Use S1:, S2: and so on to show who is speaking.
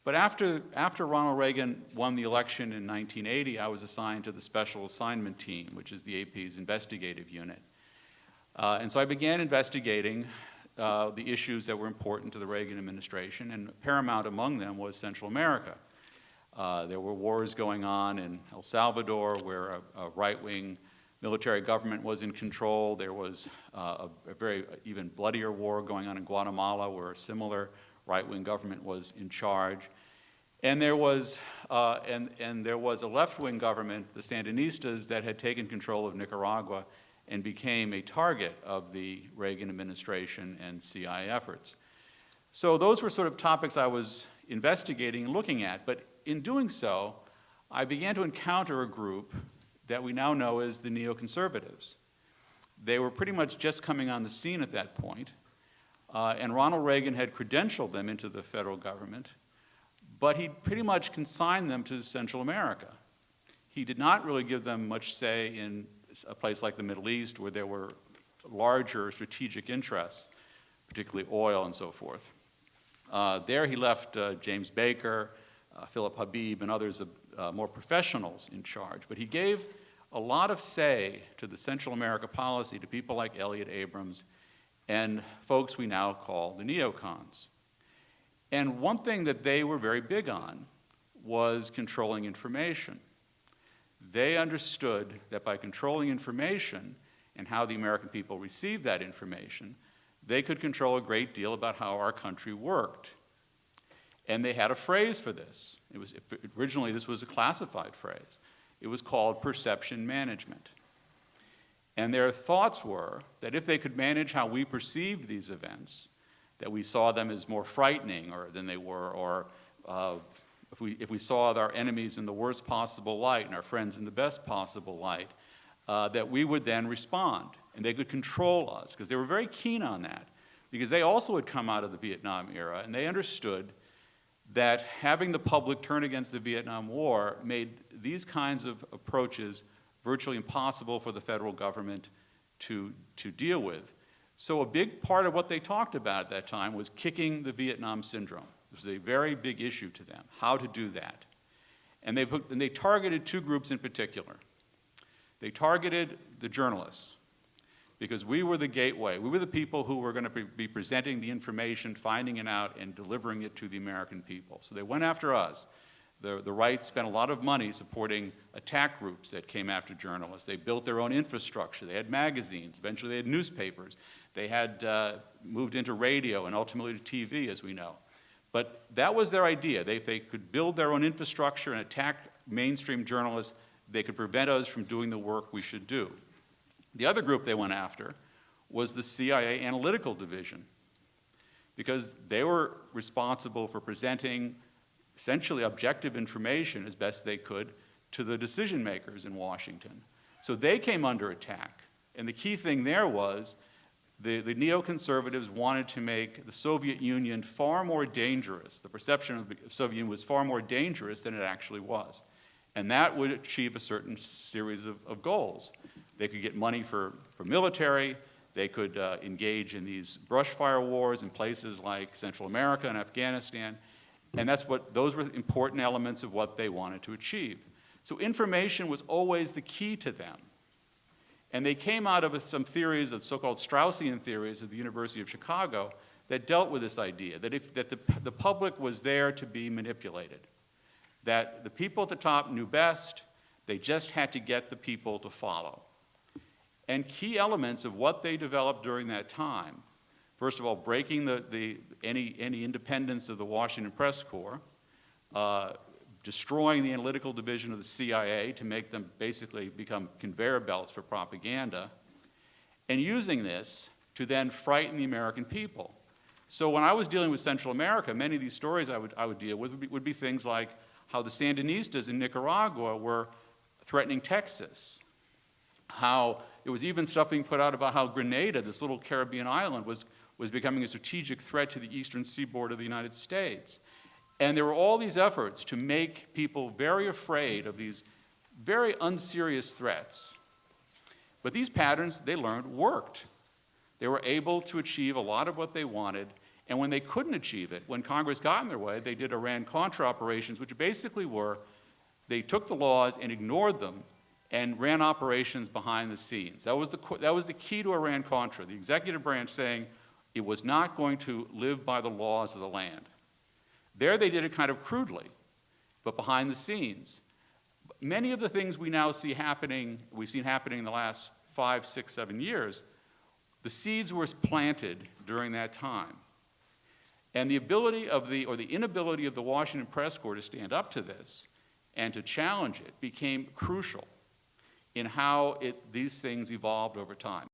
S1: But after Ronald Reagan won the election in 1980, I was assigned to the Special Assignment Team, which is the AP's investigative unit. And so I began investigating the issues that were important to the Reagan administration, and paramount among them was Central America. There were wars going on in El Salvador where a right-wing military government was in control. There was a very even bloodier war going on in Guatemala where a similar right-wing government was in charge. And there was a left-wing government, the Sandinistas, that had taken control of Nicaragua and became a target of the Reagan administration and CIA efforts. So those were sort of topics I was investigating and looking at, but in doing so, I began to encounter a group that we now know as the neoconservatives. They were pretty much just coming on the scene at that point, and Ronald Reagan had credentialed them into the federal government, but he pretty much consigned them to Central America. He did not really give them much say in a place like the Middle East where there were larger strategic interests, particularly oil and so forth. There he left James Baker, Philip Habib, and others more professionals in charge, but he gave a lot of say to the Central America policy to people like Elliott Abrams and folks we now call the neocons. And one thing that they were very big on was controlling information. They understood that by controlling information and how the American people received that information, they could control a great deal about how our country worked. And they had a phrase for this. Originally, this was a classified phrase. It was called perception management. And their thoughts were that if they could manage how we perceived these events, that we saw them as more frightening than they were, or if we saw our enemies in the worst possible light and our friends in the best possible light, that we would then respond, and they could control us, because they were very keen on that, because they also had come out of the Vietnam era, and they understood that having the public turn against the Vietnam War made these kinds of approaches virtually impossible for the federal government to deal with. So a big part of what they talked about at that time was kicking the Vietnam syndrome. It was a very big issue to them, how to do that. And they targeted two groups in particular. They targeted the journalists, because we were the gateway. We were the people who were going to be presenting the information, finding it out, and delivering it to the American people. So they went after us. The right spent a lot of money supporting attack groups that came after journalists. They built their own infrastructure. They had magazines. Eventually they had newspapers. They had moved into radio and ultimately to TV, as we know. But that was their idea. If they could build their own infrastructure and attack mainstream journalists, they could prevent us from doing the work we should do. The other group they went after was the CIA Analytical Division, because they were responsible for presenting essentially objective information as best they could to the decision makers in Washington. So they came under attack. And the key thing there was the neoconservatives wanted to make the Soviet Union far more dangerous. The perception of the Soviet Union was far more dangerous than it actually was. And that would achieve a certain series of goals. They could get money for military. They could engage in these brush fire wars in places like Central America and Afghanistan. And those were important elements of what they wanted to achieve. So information was always the key to them. And they came out of some theories, of so-called Straussian theories of the University of Chicago, that dealt with this idea, that the public was there to be manipulated, that the people at the top knew best, they just had to get the people to follow. And key elements of what they developed during that time, first of all, breaking any independence of the Washington Press Corps, destroying the analytical division of the CIA to make them basically become conveyor belts for propaganda, and using this to then frighten the American people. So when I was dealing with Central America, many of these stories I would deal with would be things like how the Sandinistas in Nicaragua were threatening Texas, how there was even stuff being put out about how Grenada, this little Caribbean island, was becoming a strategic threat to the eastern seaboard of the United States. And there were all these efforts to make people very afraid of these very unserious threats. But these patterns, they learned, worked. They were able to achieve a lot of what they wanted, And when they couldn't achieve it, when Congress got in their way, they did Iran-Contra operations, which basically were, they took the laws and ignored them and ran operations behind the scenes. That was the key to Iran-Contra, the executive branch saying it was not going to live by the laws of the land. There they did it kind of crudely, but behind the scenes. Many of the things we now see happening, we've seen happening in the last 5, 6, 7 years, the seeds were planted during that time. And the ability of or the inability of the Washington Press Corps to stand up to this and to challenge it became crucial in how these things evolved over time.